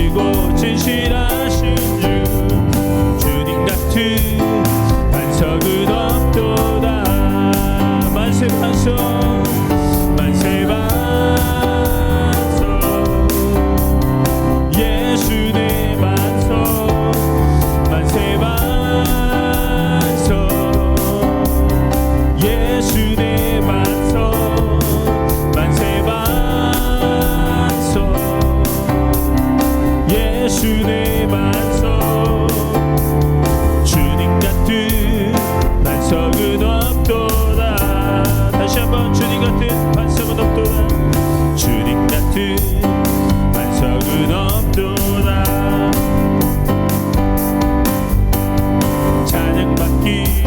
진실하시고 진실하신 주 주님 같은 반석은 없도다. 만세 반석 만세 반석 예수 내 반석 만세 반석 예수 내 반석 만세 반석 예수 내 반석 주님 같은 반석은 없도다. 다시 한번 주님 같은 반석은 없도다. 주님 같은 반석은 없도다. 찬양받기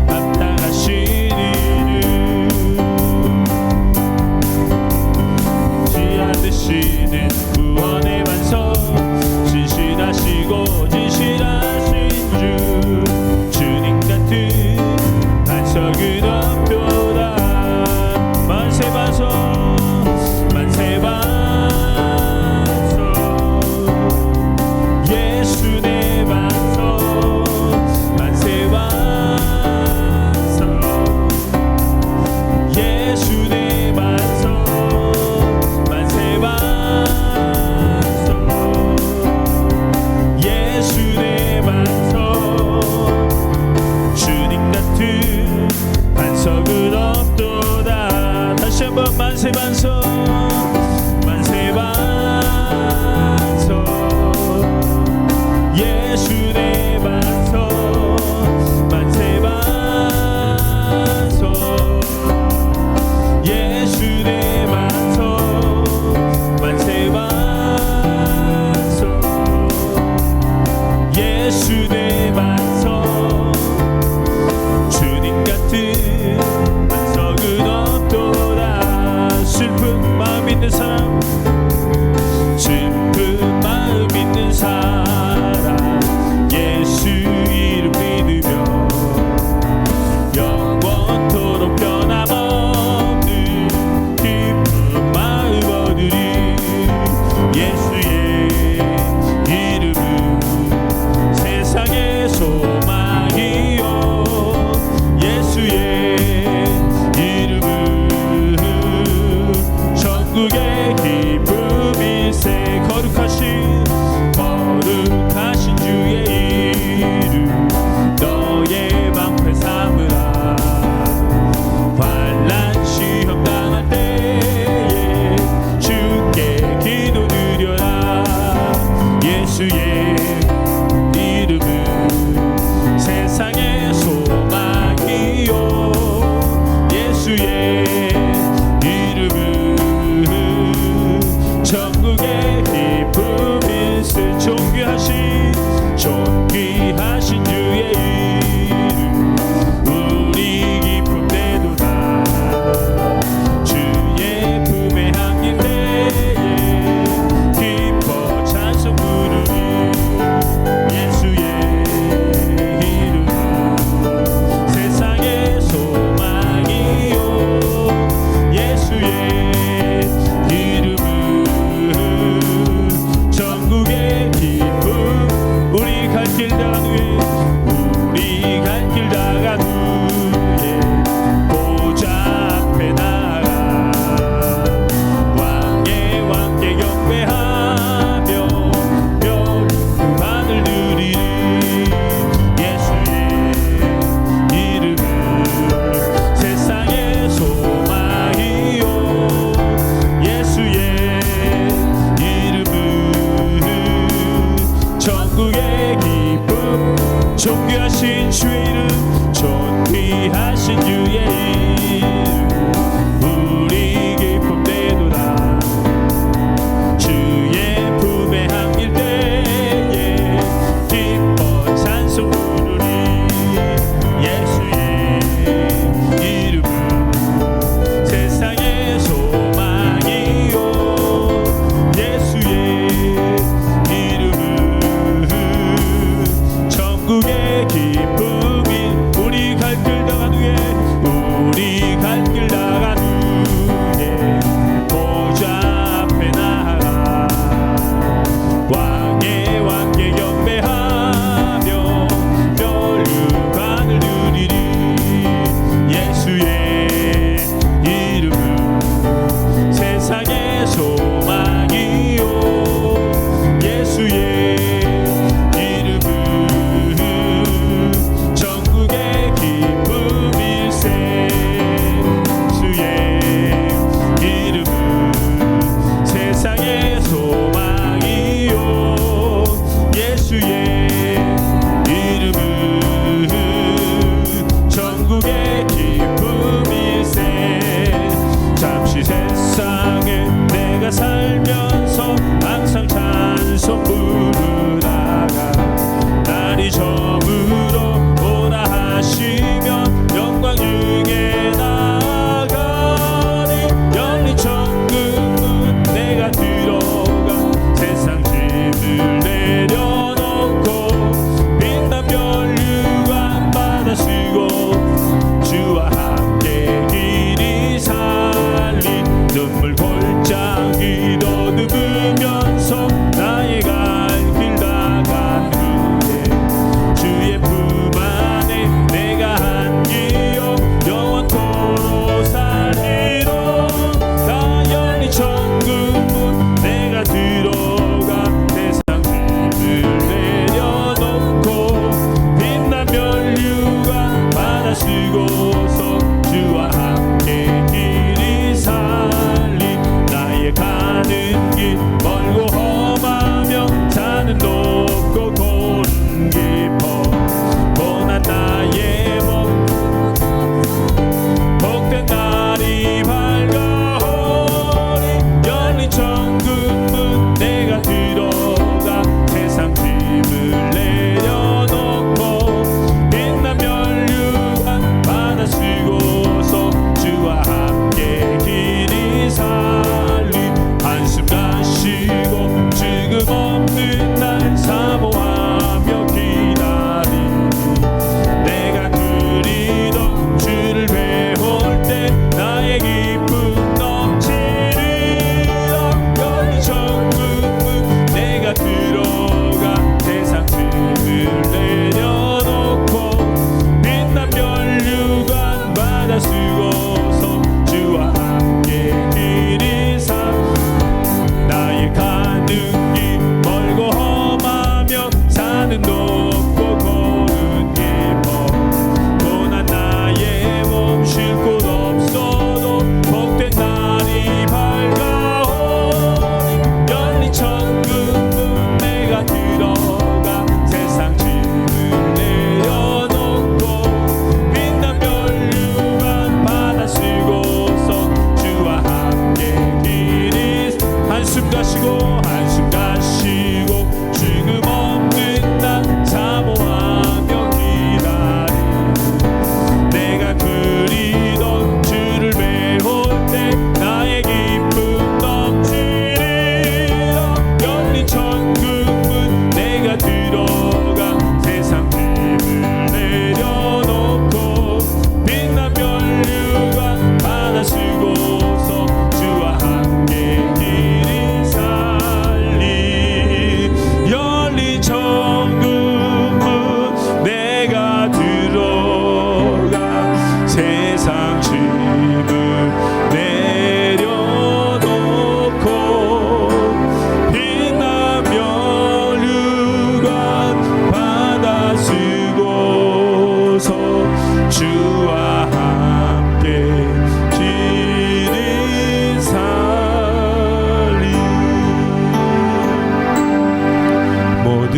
합당하신 이름 지하드시는 구원의 반석 진실하시고 진실하신 주 주님 같은 반석은 없도다. 만세 반석 만세 반석 예수 내 반석 만세 반석 예수 내 반석 만세 반석 예수 내 반석 주님 같은 반석은 없도다. 다시 한번 만세 반석 만세 반석 예수 내 반석 만세 반석 예수 내 반석 만세 반석 예수 내 반석 주님 같은 반석은 없도다. 슬픈 마음 있는 사람 슬픈 마음 있는 사람 예수 이름 믿으며 영원토록 변함없는 기쁜 마음 얻으리. 예수의 이름은 세상의 소망이요 예수의 이름은 천국의 기쁨일세. 거룩하신 주의 이름 너의 방패 삼으라. 환난 시험 당할 때에 주께 기도 드려라. 예수의 이름은 세상의 소망이요 예수의 이름은 천국의 기쁨일세. 존귀하신 주의 이름 우리 기쁨 되도다. 주의 품에 안길 때에 기뻐 찬송 부르니. 예수의 이름은 세상의 소망이요 예수의 이름은 천국의 기쁨. 우리 갈 길 다간 후에 우리 갈 길 다간 후에 보좌 앞에 나가 왕의 왕께 경배하며 명하늘 누리리. 예수의 이름은 세상의 소망이요 예수의 이름은 천국의 기쁨. 존귀하신 주의 이름 존귀하신 주의 이름 우리 기쁨 되도다. 주의 품에 안길 때에 기뻐 찬송 부르니. 예수의 이름은 세상의 소망이요 예수의 이름은 천국의 기쁨이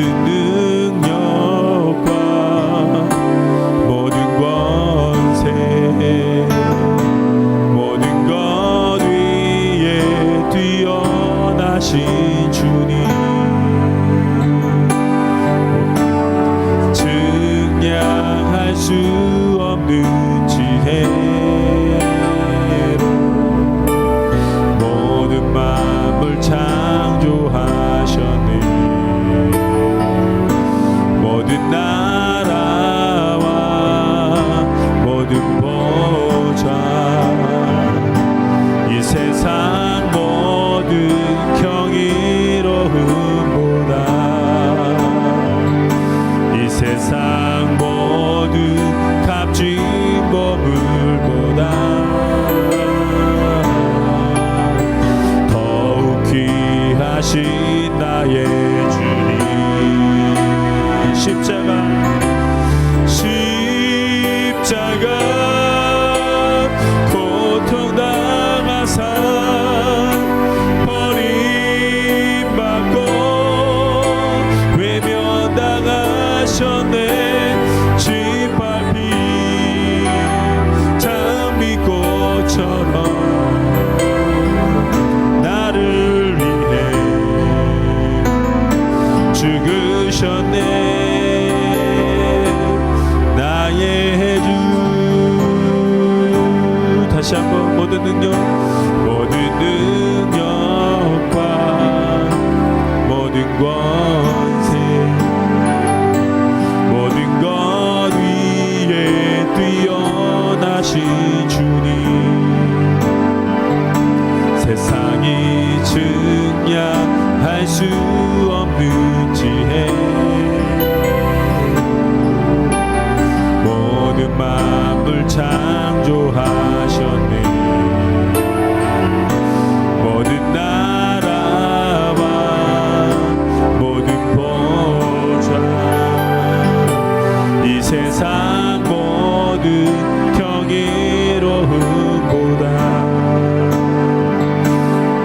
모든 능력과 모든 권세 모든 것 위에 뛰어나신 주님 증량할 수 없는 지혜로 모든 만물 창조하셨네 모든 나라와 모든 보좌 이 세상 모든 경이로움보다 이 세상 모든 값진 보물보다 더욱 귀하신 나의 주님 십자가 고통당하사 버림받고 외면당하셨네 짓밟힌 장미꽃처럼 나를 위해 죽으셨네 나의 주 다시 한번 모든 능력과 모든 권세 모든 것 위에 뛰어나신 주님 세상이 증량할 수 없는 지혜 모든 만물 창조하셨네 모든 나라와 모든 보좌 이 세상 모든 경이로움보다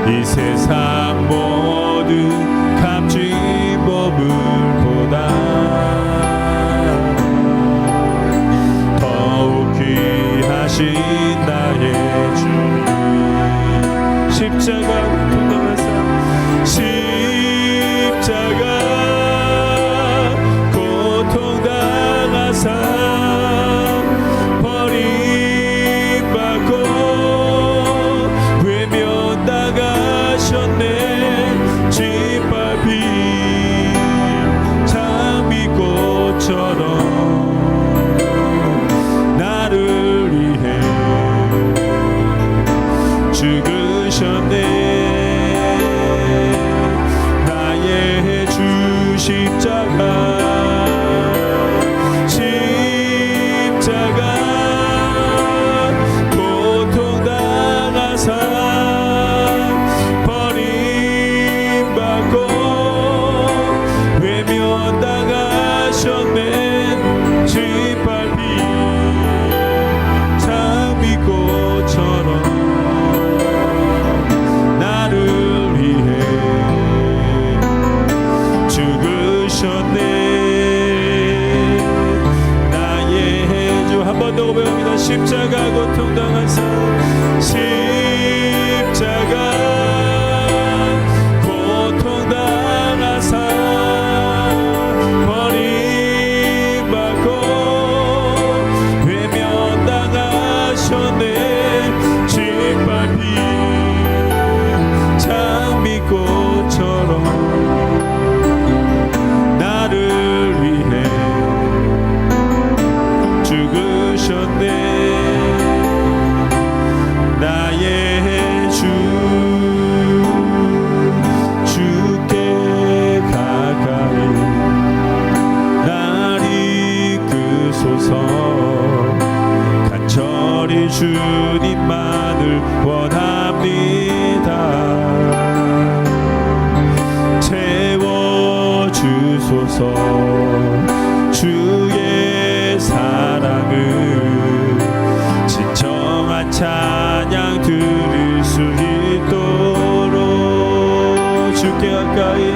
이 세상 모든 값진 보물보다 더욱 귀하신 나의 주님 십자가 고통당하사 십자가 고통당하사 버림받고 외면당하셨네 짓밟힌 장미꽃처럼 나를 위해 죽으셨네 나의 주 십자가 고통당하사 버림받고 외면당하셨네 짓밟힌 장미꽃처럼 나를 위해 죽으셨네 나의 주 한 번 더 고백합니다 십자가 고통당하사 십자가 고통당하사 버림받고 외면당하셨네 짓밟힌 장미꽃처럼 나를 위해 죽으셨네 나의 주 주께 가까이 날 이끄소서 간절히 주님만을 원합니다 채워주소서 주의 사랑을 진정한 찬양 드릴 수 있도록 주께 가까이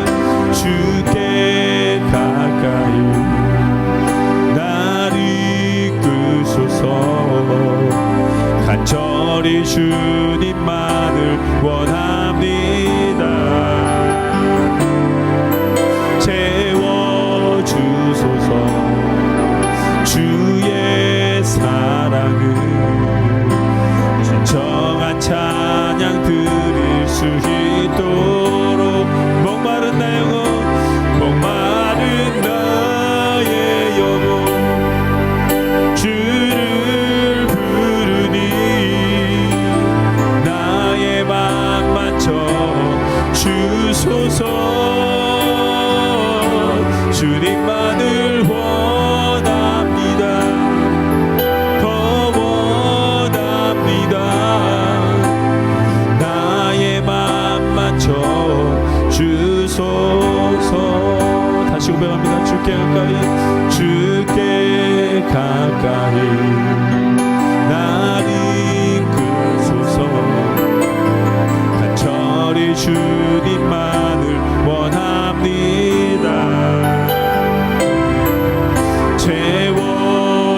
주님만을 원합니다. 더 원합니다. 나의 맘만 쳐 주소서. 다시 고백합니다. 주께 가까이, 주께 가까이 날 이끄소서. 간절히 주님만을 원합니다.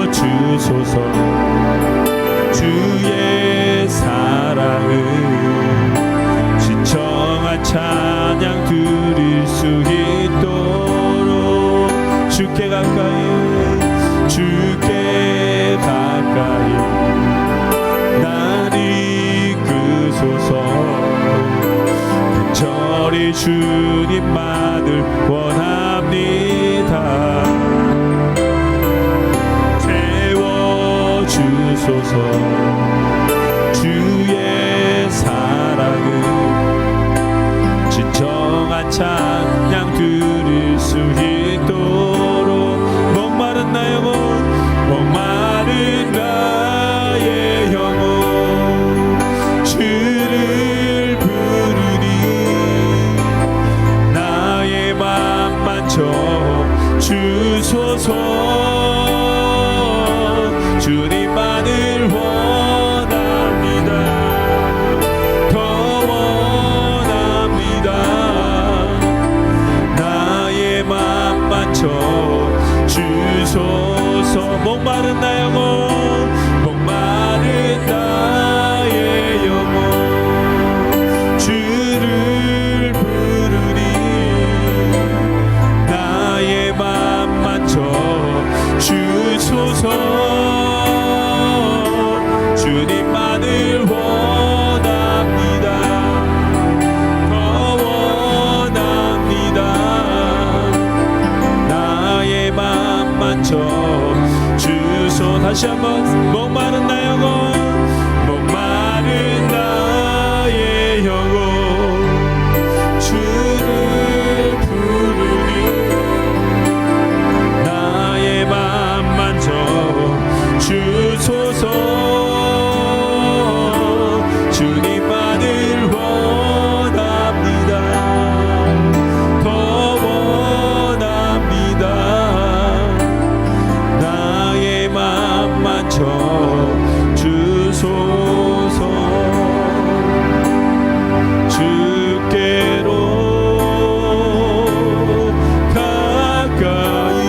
채워주소서. 주의 사랑을 신청한 찬양 드릴 수 있도록 주께 가까이, 주께 가까이 날 이끄소서. 간절히 주님만을 원합니다. 채워주소서. 주의 사랑을 진정한 찬양 드릴 수 있도록. 목마른 나의 영혼, 목마른 나의 영혼 주를 부르니 나의 맘만 쳐 주소서. 주님만을 원합니다. 더 원합니다. 나의 맘만 쳐 주소서. 목마른 나의 영혼, 목마른 나의 영혼 주를 부르니 나의 맘만 쳐 주소서. 주님만을 원합니다. 더 원합니다. 나의 맘만 쳐 주소. 다시 한번. 목마른 나의 영혼, 목마른 나의 영혼 주를 부르니 나의 맘만 쳐 주소서. 주님만을 원합니다. 더 원합니다. 나의 맘만 쳐 주소서. 주께로 가까이,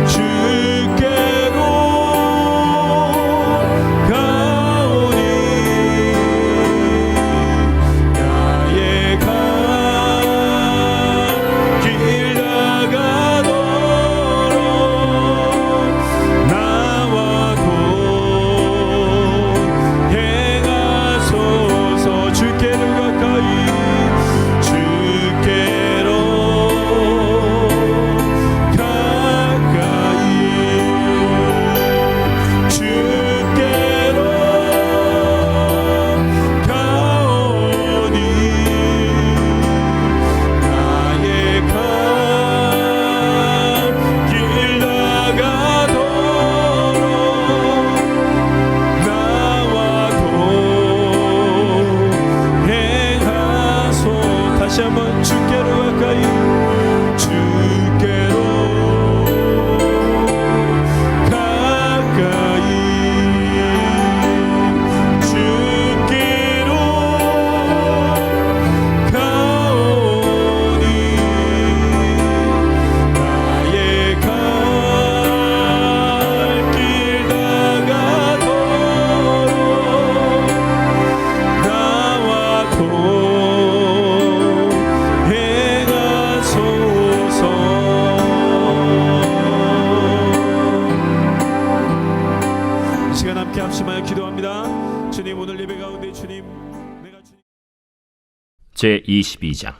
주께로 가오니 나의 갈 길 나가도록 나와도 행하소서. 주께로 가까이, 주께로 가까이, 주께로 가오니 나의 갈 길 나가도록 나와도 행하소. 다시 한번. 주께로 가까이, 주께로 가까이, 주께로 가오니 나의 갈 길 나가도록 나와도 행하소서. 이 시간 함께 합심하여 기도합니다. 주님, 오늘 예배 가운데 주님, 내가 주님 제22장.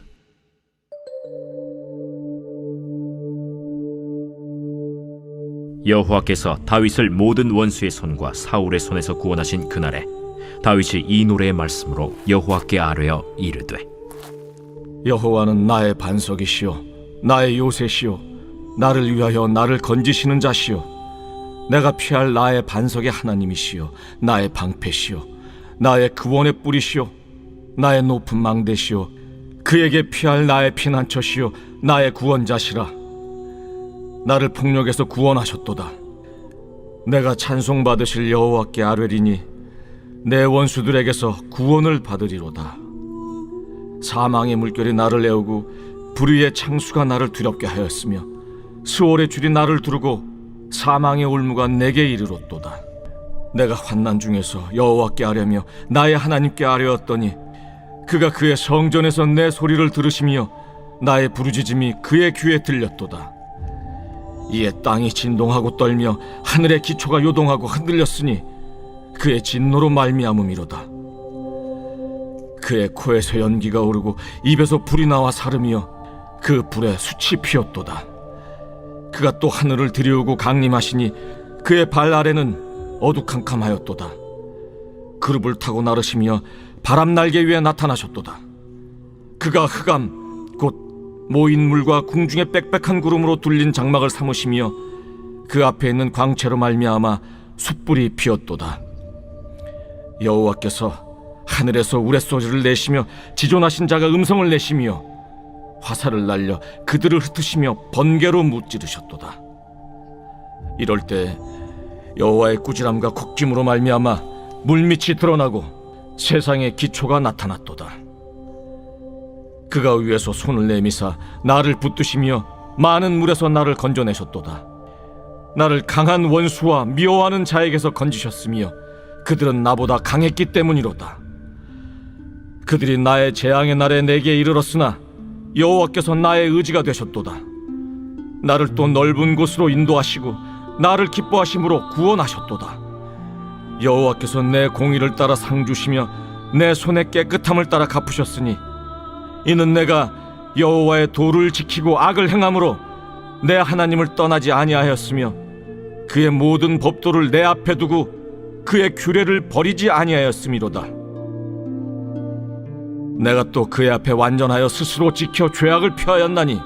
여호와께서 다윗을 모든 원수의 손과 사울의 손에서 구원하신 그날에 다윗이 이 노래의 말씀으로 여호와께 아뢰어 이르되 여호와는 나의 반석이시요 나의 요새시요 나를 위하여 나를 건지시는 자시요 내가 피할 나의 반석의 하나님이시요 나의 방패시요 나의 구원의 뿌리시요 나의 높은 망대시요 그에게 피할 나의 피난처시요 나의 구원자시라. 나를 폭력에서 구원하셨도다. 내가 찬송받으실 여호와께 아뢰리니 내 원수들에게서 구원을 받으리로다. 사망의 물결이 나를 애우고 불의의 창수가 나를 두렵게 하였으며 스올의 줄이 나를 두르고 사망의 올무가 내게 이르렀도다. 내가 환난 중에서 여호와께 아뢰며 나의 하나님께 아뢰었더니 그가 그의 성전에서 내 소리를 들으시며 나의 부르짖음이 그의 귀에 들렸도다. 이에 땅이 진동하고 떨며 하늘의 기초가 요동하고 흔들렸으니 그의 진노로 말미암음이로다. 그의 코에서 연기가 오르고 입에서 불이 나와 사르며 그 불에 숯이 피었도다. 그가 또 하늘을 들이우고 강림하시니 그의 발 아래는 어두캄캄하였도다. 그룹을 타고 나르시며 바람 날개 위에 나타나셨도다. 그가 흑암 곧 모인 물과 궁중의 빽빽한 구름으로 둘린 장막을 삼으시며 그 앞에 있는 광채로 말미암아 숯불이 피었도다. 여호와께서 하늘에서 우레소리를 내시며 지존하신 자가 음성을 내시며 화살을 날려 그들을 흩으시며 번개로 무찌르셨도다. 이럴 때 여호와의 꾸지람과 곡짐으로 말미암아 물밑이 드러나고 세상의 기초가 나타났도다. 그가 위에서 손을 내미사 나를 붙드시며 많은 물에서 나를 건져내셨도다. 나를 강한 원수와 미워하는 자에게서 건지셨으며 그들은 나보다 강했기 때문이로다. 그들이 나의 재앙의 날에 내게 이르렀으나 여호와께서 나의 의지가 되셨도다. 나를 또 넓은 곳으로 인도하시고 나를 기뻐하심으로 구원하셨도다. 여호와께서 내 공의를 따라 상 주시며 내 손의 깨끗함을 따라 갚으셨으니 이는 내가 여호와의 도를 지키고 악을 행함으로 내 하나님을 떠나지 아니하였으며 그의 모든 법도를 내 앞에 두고 그의 규례를 버리지 아니하였음이로다. 내가 또 그의 앞에 완전하여 스스로 지켜 죄악을 피하였나니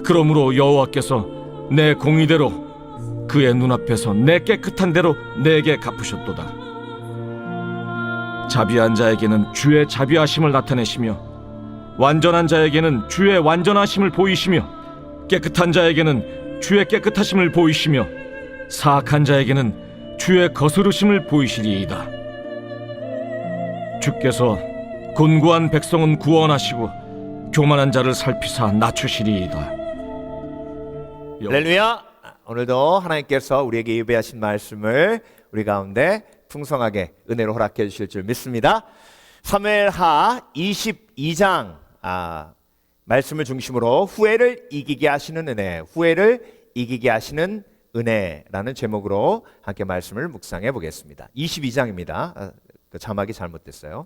그러므로 여호와께서 내 공의대로 그의 눈앞에서 내 깨끗한 대로 내게 갚으셨도다. 자비한 자에게는 주의 자비하심을 나타내시며 완전한 자에게는 주의 완전하심을 보이시며 깨끗한 자에게는 주의 깨끗하심을 보이시며 사악한 자에게는 주의 거스르심을 보이시리이다. 주께서 곤고한 백성은 구원하시고 교만한 자를 살피사 낮추시리이다. 할렐루야. 오늘도 하나님께서 우리에게 예배하신 말씀을 우리 가운데 풍성하게 은혜로 허락해 주실 줄 믿습니다. 사무엘하 22장 말씀을 중심으로 후회를 이기게 하시는 은혜, 후회를 이기게 하시는 은혜라는 제목으로 함께 말씀을 묵상해 보겠습니다. 22장입니다. 그 자막이 잘못됐어요.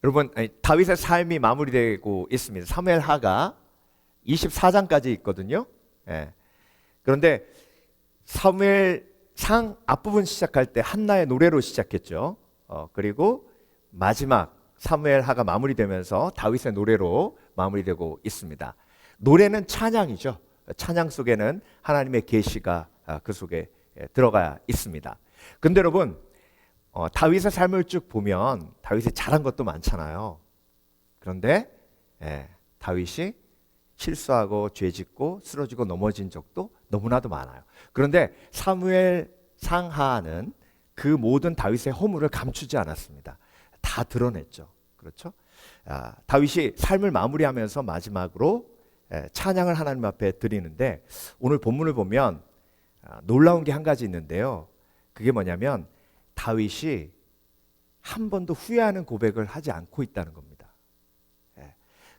여러분, 다윗의 삶이 마무리되고 있습니다. 사무엘하가 24장까지 있거든요. 그런데 사무엘상 앞부분 시작할 때 한나의 노래로 시작했죠. 그리고 마지막 사무엘하가 마무리되면서 다윗의 노래로 마무리되고 있습니다. 노래는 찬양이죠. 찬양 속에는 하나님의 계시가 그 속에 들어가 있습니다. 근데 여러분, 다윗의 삶을 쭉 보면 다윗이 잘한 것도 많잖아요. 그런데 다윗이 실수하고 죄짓고 쓰러지고 넘어진 적도 너무나도 많아요. 그런데 사무엘 상하는 그 모든 다윗의 허물을 감추지 않았습니다. 다 드러냈죠. 그렇죠? 다윗이 삶을 마무리하면서 마지막으로 찬양을 하나님 앞에 드리는데 오늘 본문을 보면 놀라운 게 한 가지 있는데요. 그게 뭐냐면 다윗이 한 번도 후회하는 고백을 하지 않고 있다는 겁니다.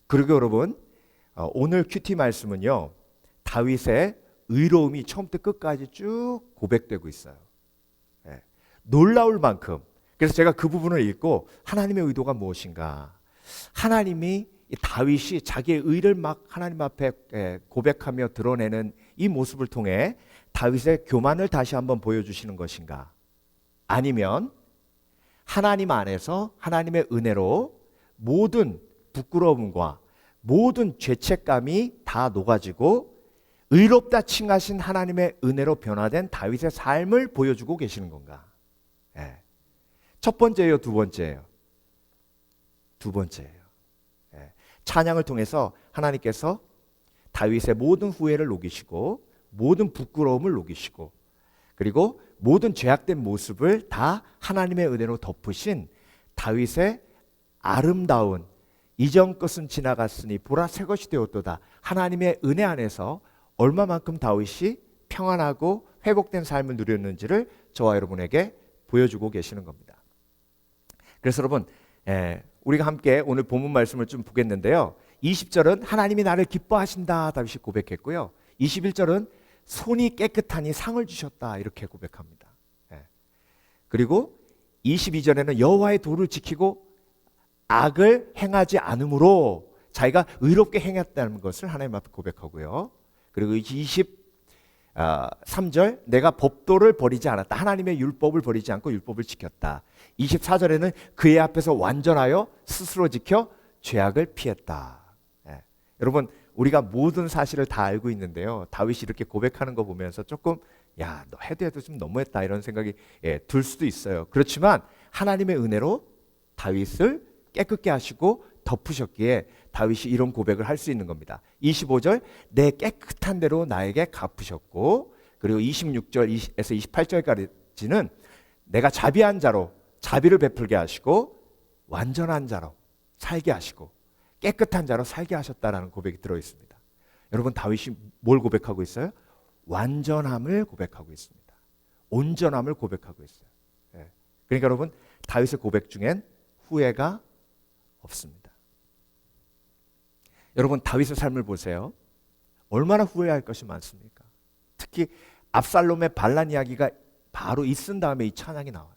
그리고 여러분, 오늘 큐티 말씀은요, 다윗의 의로움이 처음부터 끝까지 쭉 고백되고 있어요. 놀라울 만큼. 그래서 제가 그 부분을 읽고 하나님의 의도가 무엇인가, 하나님이 다윗이 자기의 의를 막 하나님 앞에 고백하며 드러내는 이 모습을 통해 다윗의 교만을 다시 한번 보여주시는 것인가, 아니면 하나님 안에서 하나님의 은혜로 모든 부끄러움과 모든 죄책감이 다 녹아지고 의롭다 칭하신 하나님의 은혜로 변화된 다윗의 삶을 보여주고 계시는 건가? 예. 첫 번째예요, 두 번째예요? 두 번째예요. 예. 찬양을 통해서 하나님께서 다윗의 모든 후회를 녹이시고 모든 부끄러움을 녹이시고 그리고 모든 죄악된 모습을 다 하나님의 은혜로 덮으신 다윗의 아름다운 이전 것은 지나갔으니 보라 새 것이 되었도다. 하나님의 은혜 안에서 얼마만큼 다윗이 평안하고 회복된 삶을 누렸는지를 저와 여러분에게 보여주고 계시는 겁니다. 그래서 여러분, 우리가 함께 오늘 본문 말씀을 좀 보겠는데요. 20절은 하나님이 나를 기뻐하신다 다윗이 고백했고요. 21절은 손이 깨끗하니 상을 주셨다 이렇게 고백합니다. 그리고 22절에는 여호와의 도를 지키고 악을 행하지 않으므로 자기가 의롭게 행했다는 것을 하나님 앞에 고백하고요. 그리고 23절 내가 법도를 버리지 않았다. 하나님의 율법을 버리지 않고 율법을 지켰다. 24절에는 그의 앞에서 완전하여 스스로 지켜 죄악을 피했다. 여러분 우리가 모든 사실을 다 알고 있는데요. 다윗이 이렇게 고백하는 거 보면서 조금 야, 너 해도 좀 너무했다 이런 생각이 들 수도 있어요. 그렇지만 하나님의 은혜로 다윗을 깨끗게 하시고 덮으셨기에 다윗이 이런 고백을 할 수 있는 겁니다. 25절 내 깨끗한 대로 나에게 갚으셨고 그리고 26절에서 28절까지는 내가 자비한 자로 자비를 베풀게 하시고 완전한 자로 살게 하시고 깨끗한 자로 살게 하셨다라는 고백이 들어있습니다. 여러분 다윗이 뭘 고백하고 있어요? 완전함을 고백하고 있습니다. 온전함을 고백하고 있어요. 그러니까 여러분 다윗의 고백 중엔 후회가 없습니다. 여러분 다윗의 삶을 보세요. 얼마나 후회할 것이 많습니까? 특히 압살롬의 반란 이야기가 바로 있은 다음에 이 찬양이 나와요.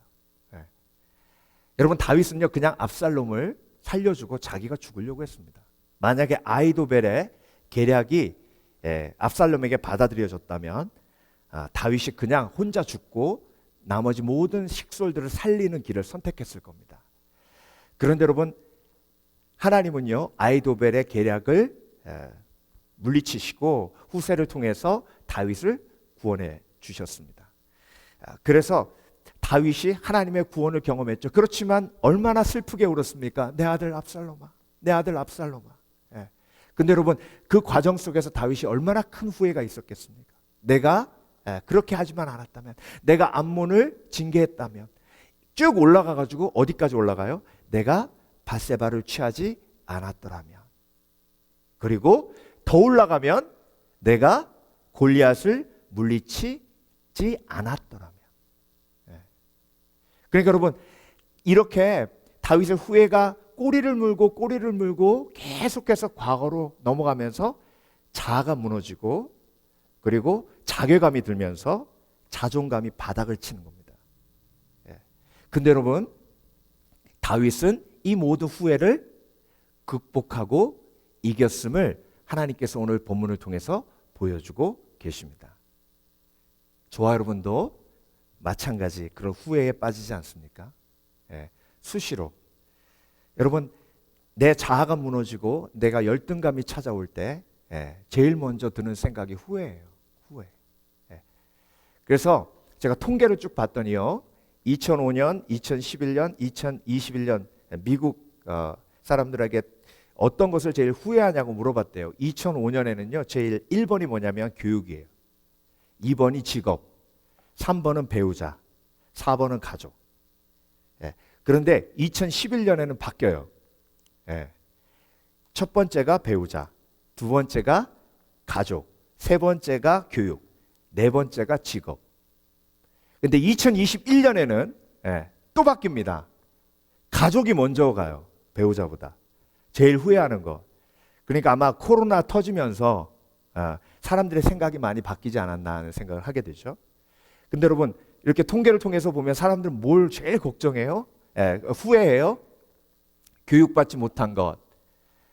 여러분 다윗은요 그냥 압살롬을 살려주고 자기가 죽으려고 했습니다. 만약에 아히도벨의 계략이 압살롬에게 받아들여졌다면 다윗이 그냥 혼자 죽고 나머지 모든 식솔들을 살리는 길을 선택했을 겁니다. 그런데 여러분 하나님은요 아히도벨의 계략을 물리치시고 후세를 통해서 다윗을 구원해 주셨습니다. 그래서 다윗이 하나님의 구원을 경험했죠. 그렇지만 얼마나 슬프게 울었습니까? 내 아들 압살롬아, 내 아들 압살롬아. 근데 여러분 그 과정 속에서 다윗이 얼마나 큰 후회가 있었겠습니까? 내가 그렇게 하지만 않았다면, 내가 암몬을 징계했다면, 쭉 올라가가지고 어디까지 올라가요? 내가 밧세바를 취하지 않았더라면, 그리고 더 올라가면 내가 골리앗을 물리치지 않았더라면. 그러니까 여러분 이렇게 다윗의 후회가 꼬리를 물고 계속해서 과거로 넘어가면서 자아가 무너지고 그리고 자괴감이 들면서 자존감이 바닥을 치는 겁니다. 근데 여러분 다윗은 이 모든 후회를 극복하고 이겼음을 하나님께서 오늘 본문을 통해서 보여주고 계십니다. 저와 여러분도 마찬가지 그런 후회에 빠지지 않습니까? 수시로 여러분 내 자아가 무너지고 내가 열등감이 찾아올 때 제일 먼저 드는 생각이 후회예요. 후회. 그래서 제가 통계를 쭉 봤더니요 2005년, 2011년, 2021년 미국 사람들에게 어떤 것을 제일 후회하냐고 물어봤대요. 2005년에는요 제일 1번이 뭐냐면 교육이에요. 2번이 직업, 3번은 배우자, 4번은 가족. 그런데 2011년에는 바뀌어요. 첫 번째가 배우자, 두 번째가 가족, 세 번째가 교육, 네 번째가 직업. 근데 2021년에는 또 바뀝니다. 가족이 먼저 가요. 배우자보다. 제일 후회하는 거. 그러니까 아마 코로나 터지면서 사람들의 생각이 많이 바뀌지 않았나 하는 생각을 하게 되죠. 근데 여러분 이렇게 통계를 통해서 보면 사람들은 뭘 제일 걱정해요? 후회해요? 교육받지 못한 것,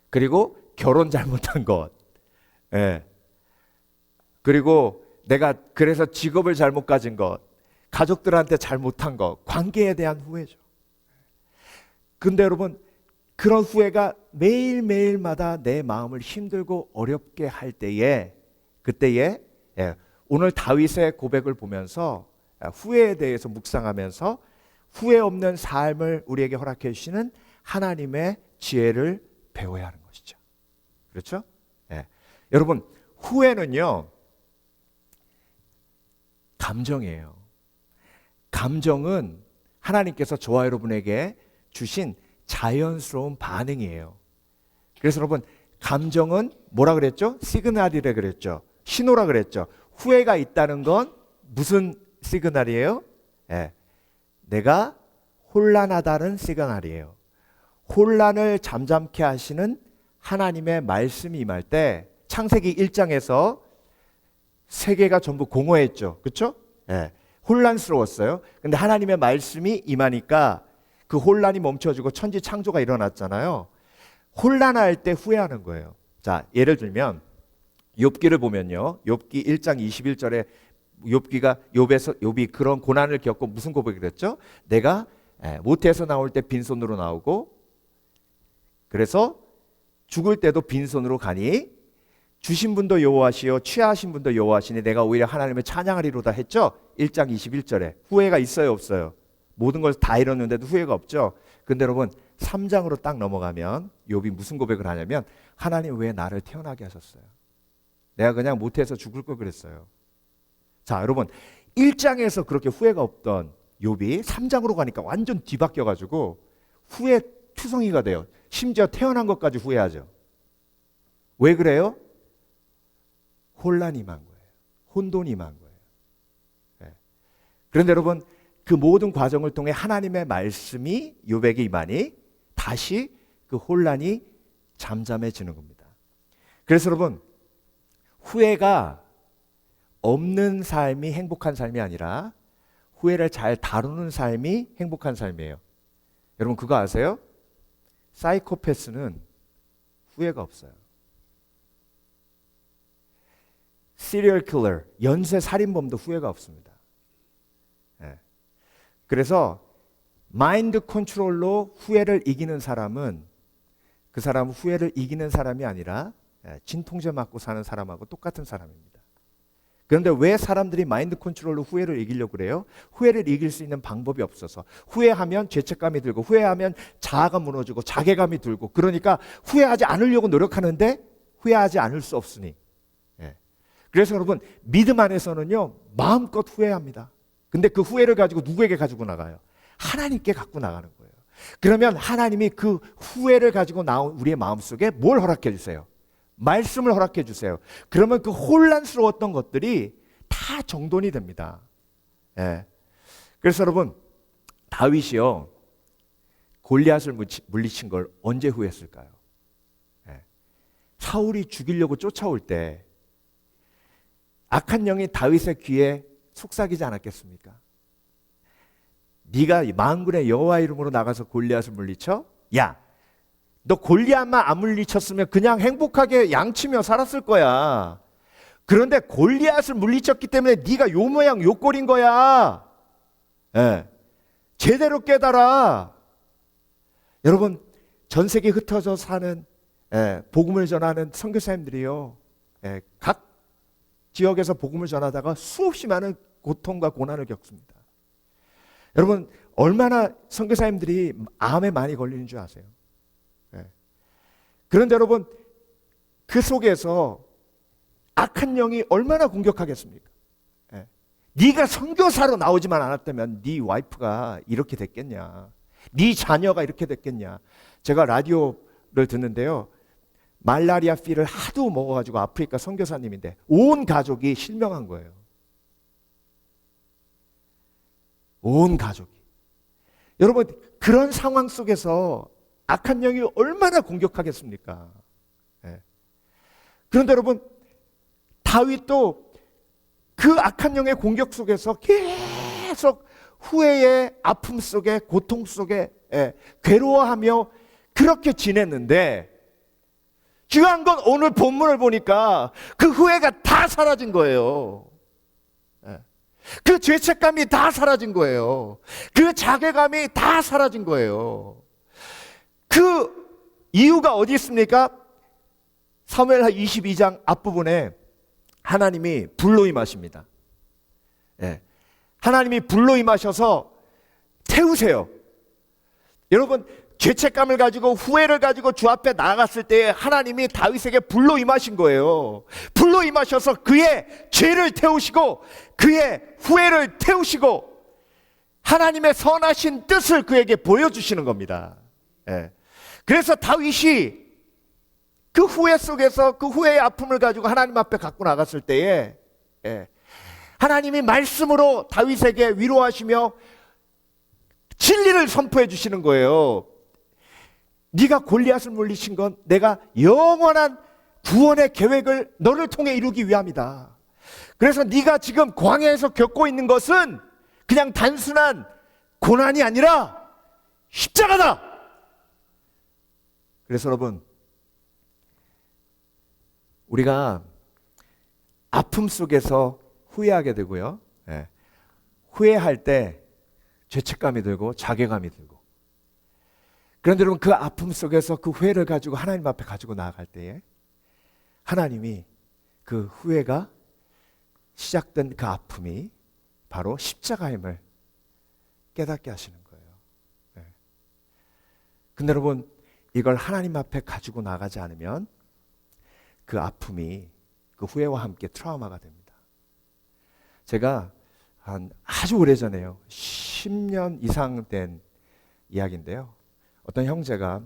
그리고 결혼 잘못한 것, 그리고 내가 그래서 직업을 잘못 가진 것, 가족들한테 잘못한 것, 관계에 대한 후회죠. 근데 여러분 그런 후회가 매일매일마다 내 마음을 힘들고 어렵게 할 때에 그때에 오늘 다윗의 고백을 보면서 후회에 대해서 묵상하면서 후회 없는 삶을 우리에게 허락해 주시는 하나님의 지혜를 배워야 하는 것이죠. 그렇죠? 여러분, 후회는요, 감정이에요. 감정은 하나님께서 저와 여러분에게 주신 자연스러운 반응이에요. 그래서 여러분, 감정은 뭐라 그랬죠? 시그널이라 그랬죠. 신호라 그랬죠. 후회가 있다는 건 무슨 시그널이에요? 내가 혼란하다는 시그널이에요. 혼란을 잠잠케 하시는 하나님의 말씀이 임할 때 창세기 1장에서 세계가 전부 공허했죠. 그렇죠? 혼란스러웠어요. 근데 하나님의 말씀이 임하니까 그 혼란이 멈춰지고 천지 창조가 일어났잖아요. 혼란할 때 후회하는 거예요. 자, 예를 들면 욥기를 보면요. 욥기 1장 21절에 욥이 그런 고난을 겪고 무슨 고백을 했죠? 내가 모태에서 나올 때 빈손으로 나오고 그래서 죽을 때도 빈손으로 가니 주신 분도 여호와시요 취하신 분도 여호와시니 내가 오히려 하나님을 찬양하리로다 했죠. 1장 21절에 후회가 있어요, 없어요? 모든 걸 다 잃었는데도 후회가 없죠. 근데 여러분 3장으로 딱 넘어가면 욥이 무슨 고백을 하냐면 하나님 왜 나를 태어나게 하셨어요? 내가 그냥 모태에서 죽을 걸 그랬어요. 자, 여러분 1장에서 그렇게 후회가 없던 욥이 3장으로 가니까 완전 뒤바뀌어가지고 후회 투성이가 돼요. 심지어 태어난 것까지 후회하죠. 왜 그래요? 혼란이 임한 거예요. 혼돈이 임한 거예요. 그런데 여러분 그 모든 과정을 통해 하나님의 말씀이 욥에게 임하니 다시 그 혼란이 잠잠해지는 겁니다. 그래서 여러분 후회가 없는 삶이 행복한 삶이 아니라 후회를 잘 다루는 삶이 행복한 삶이에요. 여러분 그거 아세요? 사이코패스는 후회가 없어요. 시리얼 킬러, 연쇄 살인범도 후회가 없습니다. 그래서 마인드 컨트롤로 후회를 이기는 사람은 그 사람은 후회를 이기는 사람이 아니라 진통제 맞고 사는 사람하고 똑같은 사람입니다. 그런데 왜 사람들이 마인드 컨트롤로 후회를 이기려고 그래요? 후회를 이길 수 있는 방법이 없어서. 후회하면 죄책감이 들고 후회하면 자아가 무너지고 자괴감이 들고 그러니까 후회하지 않으려고 노력하는데 후회하지 않을 수 없으니. 그래서 여러분 믿음 안에서는요 마음껏 후회합니다. 근데 그 후회를 가지고 누구에게 가지고 나가요? 하나님께 갖고 나가는 거예요. 그러면 하나님이 그 후회를 가지고 나온 우리의 마음속에 뭘 허락해 주세요? 말씀을 허락해 주세요. 그러면 그 혼란스러웠던 것들이 다 정돈이 됩니다. 그래서 여러분 다윗이요 골리앗을 물리친 걸 언제 후회했을까요? 사울이 죽이려고 쫓아올 때 악한 영이 다윗의 귀에 속삭이지 않았겠습니까? 네가 만군의 여호와 이름으로 나가서 골리앗을 물리쳐? 야, 너 골리앗만 안 물리쳤으면 그냥 행복하게 양치며 살았을 거야. 그런데 골리앗을 물리쳤기 때문에 네가 요 모양 요 꼴인 거야. 제대로 깨달아. 여러분 전 세계 흩어져 사는 복음을 전하는 선교사님들이요. 각 지역에서 복음을 전하다가 수없이 많은 고통과 고난을 겪습니다. 여러분 얼마나 선교사님들이 암에 많이 걸리는 줄 아세요? 그런데 여러분 그 속에서 악한 영이 얼마나 공격하겠습니까? 네가 선교사로 나오지만 않았다면 네 와이프가 이렇게 됐겠냐? 네 자녀가 이렇게 됐겠냐? 제가 라디오를 듣는데요. 말라리아 피를 하도 먹어가지고 아프리카 선교사님인데 온 가족이 실명한 거예요. 온 가족이. 여러분 그런 상황 속에서 악한 영이 얼마나 공격하겠습니까? 그런데 여러분 다윗도 그 악한 영의 공격 속에서 계속 후회의 아픔 속에 고통 속에 괴로워하며 그렇게 지냈는데 중요한 건 오늘 본문을 보니까 그 후회가 다 사라진 거예요. 그 죄책감이 다 사라진 거예요. 그 자괴감이 다 사라진 거예요. 그 이유가 어디 있습니까? 사무엘하 22장 앞부분에 하나님이 불로 임하십니다. 예. 하나님이 불로 임하셔서 태우세요. 여러분, 죄책감을 가지고 후회를 가지고 주 앞에 나아갔을 때 하나님이 다윗에게 불로 임하신 거예요. 불로 임하셔서 그의 죄를 태우시고 그의 후회를 태우시고 하나님의 선하신 뜻을 그에게 보여주시는 겁니다. 예. 그래서 다윗이 그 후회 속에서 그 후회의 아픔을 가지고 하나님 앞에 갖고 나갔을 때에 하나님이 말씀으로 다윗에게 위로하시며 진리를 선포해 주시는 거예요. 네가 골리앗을 물리친 건 내가 영원한 구원의 계획을 너를 통해 이루기 위함이다. 그래서 네가 지금 광야에서 겪고 있는 것은 그냥 단순한 고난이 아니라 십자가다. 그래서 여러분, 우리가 아픔 속에서 후회하게 되고요. 후회할 때 죄책감이 들고 자괴감이 들고. 그런데 여러분, 그 아픔 속에서 그 후회를 가지고 하나님 앞에 가지고 나아갈 때에 하나님이 그 후회가 시작된 그 아픔이 바로 십자가임을 깨닫게 하시는 거예요. 근데 여러분, 이걸 하나님 앞에 가지고 나가지 않으면 그 아픔이 그 후회와 함께 트라우마가 됩니다. 제가 아주 오래전에요, 10년 이상 된 이야기인데요, 어떤 형제가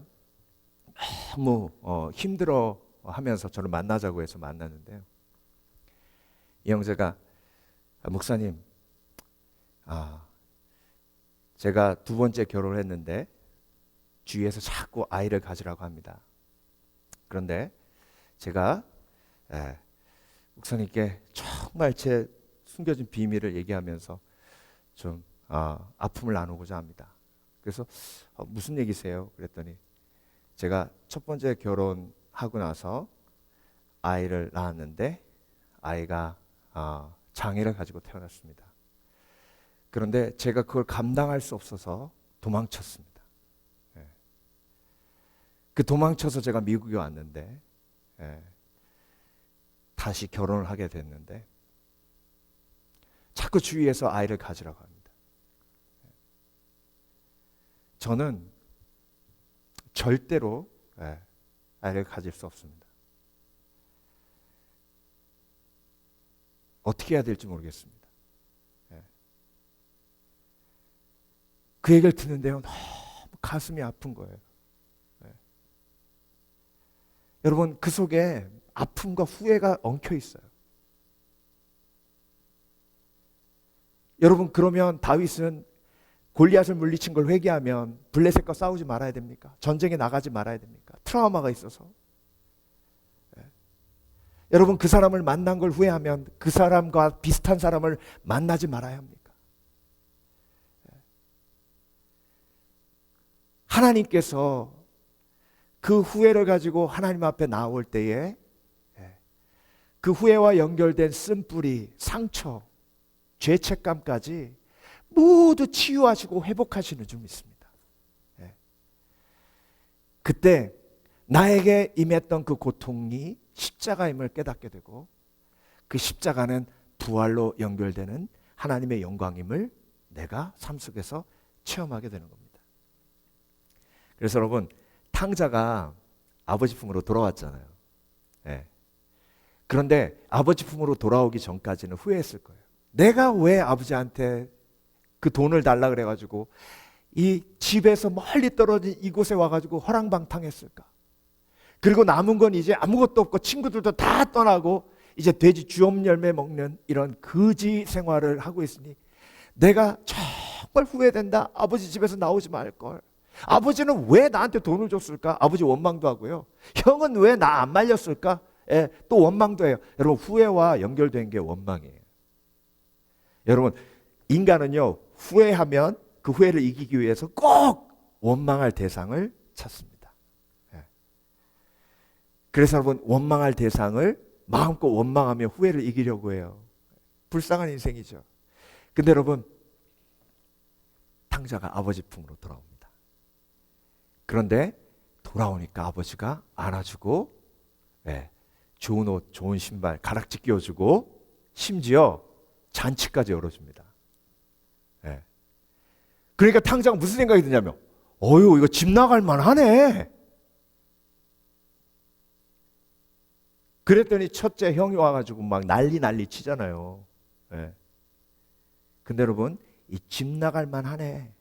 너무 힘들어 하면서 저를 만나자고 해서 만났는데요, 이 형제가 목사님, 제가 두 번째 결혼을 했는데 주위에서 자꾸 아이를 가지라고 합니다. 그런데 제가 목사님께 정말 제 숨겨진 비밀을 얘기하면서 좀 아픔을 나누고자 합니다. 그래서 무슨 얘기세요? 그랬더니 제가 첫 번째 결혼하고 나서 아이를 낳았는데 아이가 장애를 가지고 태어났습니다. 그런데 제가 그걸 감당할 수 없어서 도망쳤습니다. 그 도망쳐서 제가 미국에 왔는데 다시 결혼을 하게 됐는데 자꾸 주위에서 아이를 가지라고 합니다. 저는 절대로 아이를 가질 수 없습니다. 어떻게 해야 될지 모르겠습니다. 그 얘기를 듣는데요, 너무 가슴이 아픈 거예요. 여러분, 그 속에 아픔과 후회가 엉켜 있어요. 여러분, 그러면 다윗은 골리앗을 물리친 걸 회개하면 블레셋과 싸우지 말아야 됩니까? 전쟁에 나가지 말아야 됩니까? 트라우마가 있어서. 여러분, 그 사람을 만난 걸 후회하면 그 사람과 비슷한 사람을 만나지 말아야 합니까? 하나님께서 그 후회를 가지고 하나님 앞에 나올 때에 그 후회와 연결된 쓴뿌리, 상처, 죄책감까지 모두 치유하시고 회복하시는 줄 믿습니다. 그때 나에게 임했던 그 고통이 십자가임을 깨닫게 되고 그 십자가는 부활로 연결되는 하나님의 영광임을 내가 삶 속에서 체험하게 되는 겁니다. 그래서 여러분, 탕자가 아버지 품으로 돌아왔잖아요. 그런데 아버지 품으로 돌아오기 전까지는 후회했을 거예요. 내가 왜 아버지한테 그 돈을 달라 그래가지고 이 집에서 멀리 떨어진 이곳에 와가지고 허랑방탕했을까? 그리고 남은 건 이제 아무것도 없고 친구들도 다 떠나고 이제 돼지 주엄 열매 먹는 이런 거지 생활을 하고 있으니 내가 정말 후회된다. 아버지 집에서 나오지 말걸. 아버지는 왜 나한테 돈을 줬을까? 아버지 원망도 하고요. 형은 왜 나 안 말렸을까? 또 원망도 해요. 여러분, 후회와 연결된 게 원망이에요. 여러분, 인간은요, 후회하면 그 후회를 이기기 위해서 꼭 원망할 대상을 찾습니다. 그래서 여러분, 원망할 대상을 마음껏 원망하며 후회를 이기려고 해요. 불쌍한 인생이죠. 근데 여러분, 탕자가 아버지 품으로 돌아옵니다. 그런데 돌아오니까 아버지가 안아주고, 예, 좋은 옷, 좋은 신발, 가락지 끼워주고, 심지어 잔치까지 열어줍니다. 예. 그러니까 당장 무슨 생각이 드냐면, 어휴, 이거 집 나갈 만하네. 그랬더니 첫째 형이 와가지고 막 난리 치잖아요. 예. 근데 여러분, 이 집 나갈 만하네,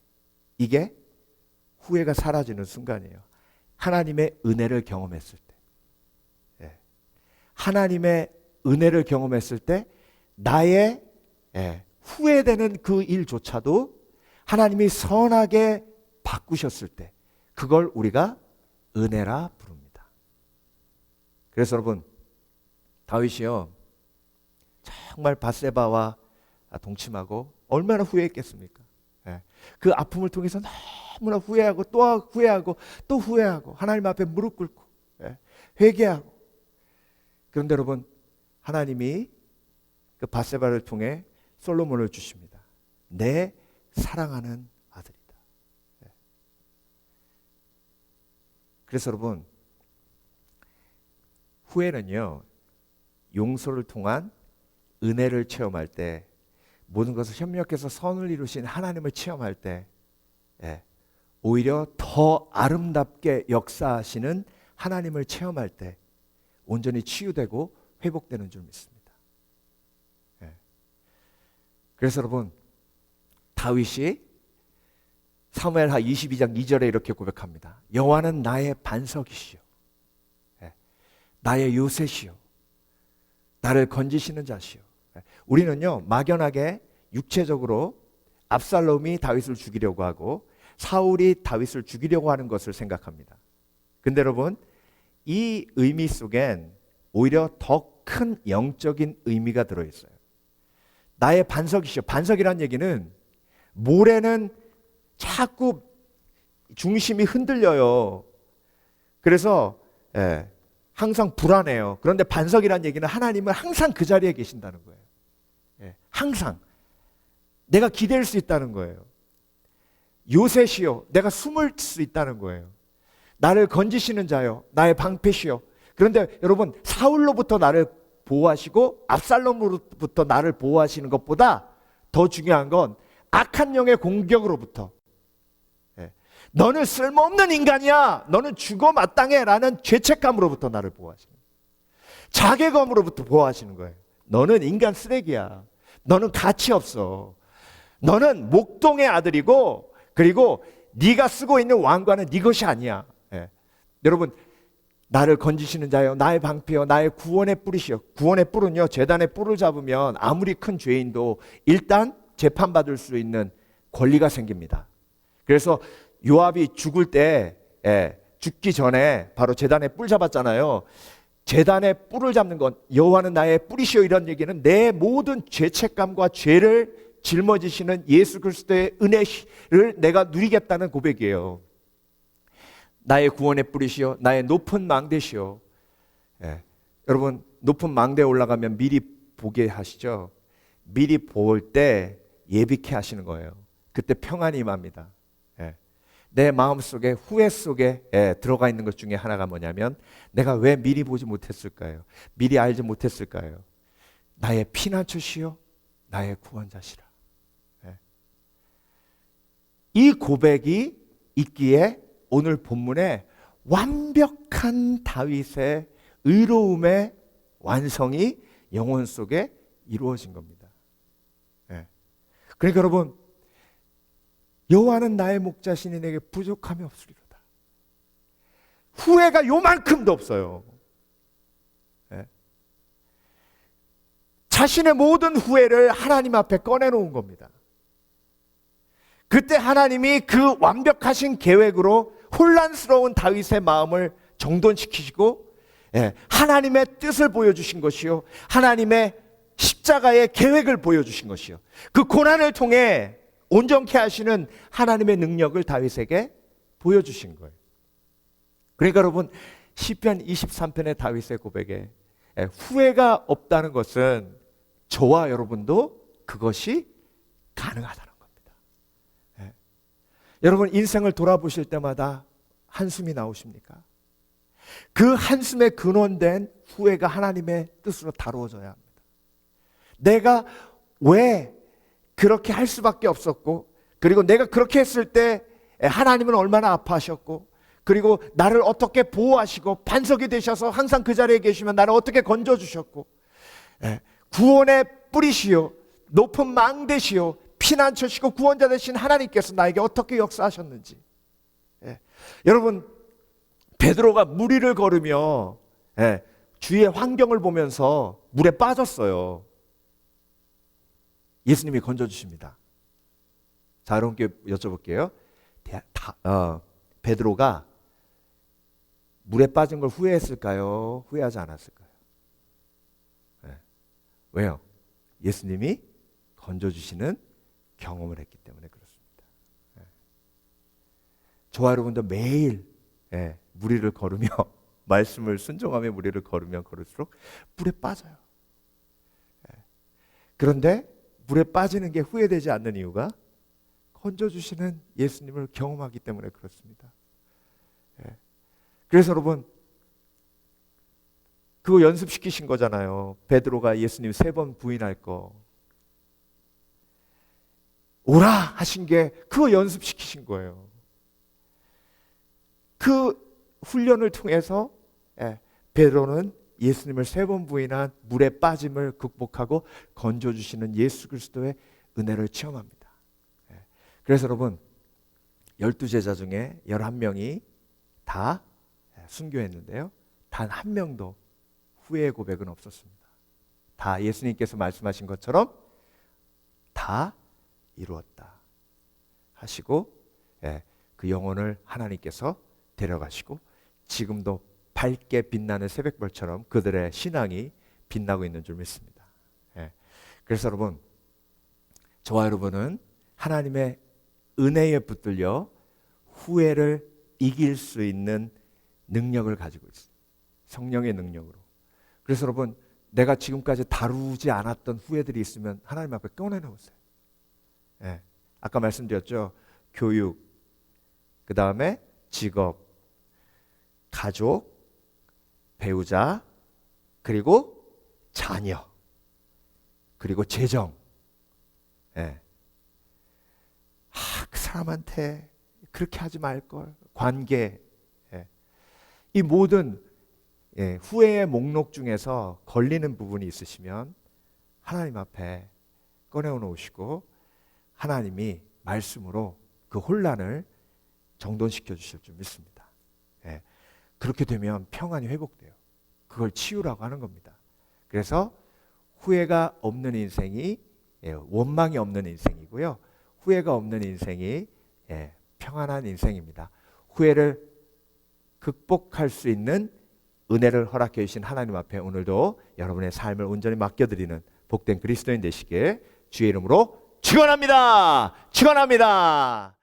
이게 후회가 사라지는 순간이에요. 하나님의 은혜를 경험했을 때, 예. 하나님의 은혜를 경험했을 때 나의, 예, 후회되는 그 일조차도 하나님이 선하게 바꾸셨을 때 그걸 우리가 은혜라 부릅니다. 그래서 여러분, 다윗이요 정말 밧세바와 동침하고 얼마나 후회했겠습니까? 예. 그 아픔을 통해서 너무나 후회하고 또 후회하고 또 후회하고 하나님 앞에 무릎 꿇고, 예, 회개하고. 그런데 여러분, 하나님이 그 밧세바를 통해 솔로몬을 주십니다. 내 사랑하는 아들이다. 예. 그래서 여러분, 후회는요 용서를 통한 은혜를 체험할 때, 모든 것을 협력해서 선을 이루신 하나님을 체험할 때, 예, 오히려 더 아름답게 역사하시는 하나님을 체험할 때 온전히 치유되고 회복되는 줄 믿습니다. 예. 그래서 여러분, 다윗이 사무엘하 22장 2절에 이렇게 고백합니다. 여호와는 나의 반석이시요, 예, 나의 요새시요, 나를 건지시는 자시요. 예. 우리는요 막연하게 육체적으로 압살롬이 다윗을 죽이려고 하고 사울이 다윗을 죽이려고 하는 것을 생각합니다. 근데 여러분, 이 의미 속엔 오히려 더 큰 영적인 의미가 들어있어요. 나의 반석이시여. 반석이란 얘기는 모래는 자꾸 중심이 흔들려요. 그래서, 예, 항상 불안해요. 그런데 반석이란 얘기는 하나님은 항상 그 자리에 계신다는 거예요. 예, 항상 내가 기댈 수 있다는 거예요. 요새시여, 내가 숨을 수 있다는 거예요. 나를 건지시는 자요, 나의 방패시여. 그런데 여러분, 사울로부터 나를 보호하시고 압살롬으로부터 나를 보호하시는 것보다 더 중요한 건 악한 영의 공격으로부터, 예, 너는 쓸모없는 인간이야, 너는 죽어 마땅해 라는 죄책감으로부터 나를 보호하시는 거예요. 자괴감으로부터 보호하시는 거예요. 너는 인간 쓰레기야, 너는 가치 없어, 너는 목동의 아들이고, 그리고 네가 쓰고 있는 왕관은 네 것이 아니야. 예. 여러분, 나를 건지시는 자여, 나의 방패여, 나의 구원의 뿔이시여. 구원의 뿔은요, 재단의 뿔을 잡으면 아무리 큰 죄인도 일단 재판받을 수 있는 권리가 생깁니다. 그래서 요압이 죽을 때, 예, 죽기 전에 바로 재단의 뿔 잡았잖아요. 재단의 뿔을 잡는 건, 여호와는 나의 뿔이시여, 이런 얘기는 내 모든 죄책감과 죄를 짊어지시는 예수 그리스도의 은혜를 내가 누리겠다는 고백이에요. 나의 구원의 뿔이시여, 나의 높은 망대시여. 예. 여러분, 높은 망대에 올라가면 미리 보게 하시죠. 미리 볼 때 예비케 하시는 거예요. 그때 평안이 임합니다. 예. 내 마음속에, 후회 속에, 예, 들어가 있는 것 중에 하나가 뭐냐면, 내가 왜 미리 보지 못했을까요? 미리 알지 못했을까요? 나의 피난처시여, 나의 구원자시라. 예. 이 고백이 있기에 오늘 본문에 완벽한 다윗의 의로움의 완성이 영혼 속에 이루어진 겁니다. 예. 그러니까 여러분, 여호와는 나의 목자시니 내게 부족함이 없으리로다. 후회가 요만큼도 없어요. 예. 자신의 모든 후회를 하나님 앞에 꺼내놓은 겁니다. 그때 하나님이 그 완벽하신 계획으로 혼란스러운 다윗의 마음을 정돈시키시고, 예, 하나님의 뜻을 보여주신 것이요, 하나님의 십자가의 계획을 보여주신 것이요, 그 고난을 통해 온전케 하시는 하나님의 능력을 다윗에게 보여주신 거예요. 그러니까 여러분, 시편 23편의 다윗의 고백에, 예, 후회가 없다는 것은 저와 여러분도 그것이 가능하다는 겁니다. 예. 여러분, 인생을 돌아보실 때마다 한숨이 나오십니까? 그 한숨에 근원된 후회가 하나님의 뜻으로 다루어져야 합니다. 내가 왜 그렇게 할 수밖에 없었고, 그리고 내가 그렇게 했을 때 하나님은 얼마나 아파하셨고, 그리고 나를 어떻게 보호하시고 반석이 되셔서 항상 그 자리에 계시면 나를 어떻게 건져주셨고, 구원의 뿌리시오, 높은 망대시오, 피난처시고 구원자 되신 하나님께서 나에게 어떻게 역사하셨는지. 여러분, 베드로가 물 위를 걸으며 주위의 환경을 보면서 물에 빠졌어요. 예수님이 건져주십니다. 자, 여러분께 여쭤볼게요. 베드로가 물에 빠진 걸 후회했을까요? 후회하지 않았을까요? 왜요? 예수님이 건져주시는 경험을 했기 때문에 그렇습니다. 저와 여러분도 매일 물 위를 걸으며 말씀을 순종하며 물 위를 걸으면 걸을수록 물에 빠져요. 그런데 물에 빠지는 게 후회되지 않는 이유가 건져주시는 예수님을 경험하기 때문에 그렇습니다. 그래서 여러분, 그거 연습시키신 거잖아요. 베드로가 예수님 3번 부인할 거 오라 하신 게 그거 연습시키신 거예요. 그 훈련을 통해서 베드로는 예수님을 3번 부인한 물에 빠짐을 극복하고 건져주시는 예수 그리스도의 은혜를 체험합니다. 그래서 여러분, 12제자 중에 11명이 다 순교했는데요, 단 한 명도 후회의 고백은 없었습니다. 다 예수님께서 말씀하신 것처럼 다 이루었다 하시고 그 영혼을 하나님께서 데려가시고 지금도 밝게 빛나는 새벽별처럼 그들의 신앙이 빛나고 있는 줄 믿습니다. 그래서 여러분, 저와 여러분은 하나님의 은혜에 붙들려 후회를 이길 수 있는 능력을 가지고 있어요. 성령의 능력으로. 그래서 여러분, 내가 지금까지 다루지 않았던 후회들이 있으면 하나님 앞에 꺼내놓으세요. 아까 말씀드렸죠. 교육, 그 다음에 직업, 가족, 배우자, 그리고 자녀, 그리고 재정. 그 사람한테 그렇게 하지 말걸. 관계. 이 모든 후회의 목록 중에서 걸리는 부분이 있으시면 하나님 앞에 꺼내놓으시고 하나님이 말씀으로 그 혼란을 정돈시켜 주실 줄 믿습니다. 그렇게 되면 평안이 회복돼요. 그걸 치유라고 하는 겁니다. 그래서 후회가 없는 인생이 원망이 없는 인생이고요, 후회가 없는 인생이 평안한 인생입니다. 후회를 극복할 수 있는 은혜를 허락해 주신 하나님 앞에 오늘도 여러분의 삶을 온전히 맡겨드리는 복된 그리스도인 되시길 주의 이름으로 축원합니다. 축원합니다.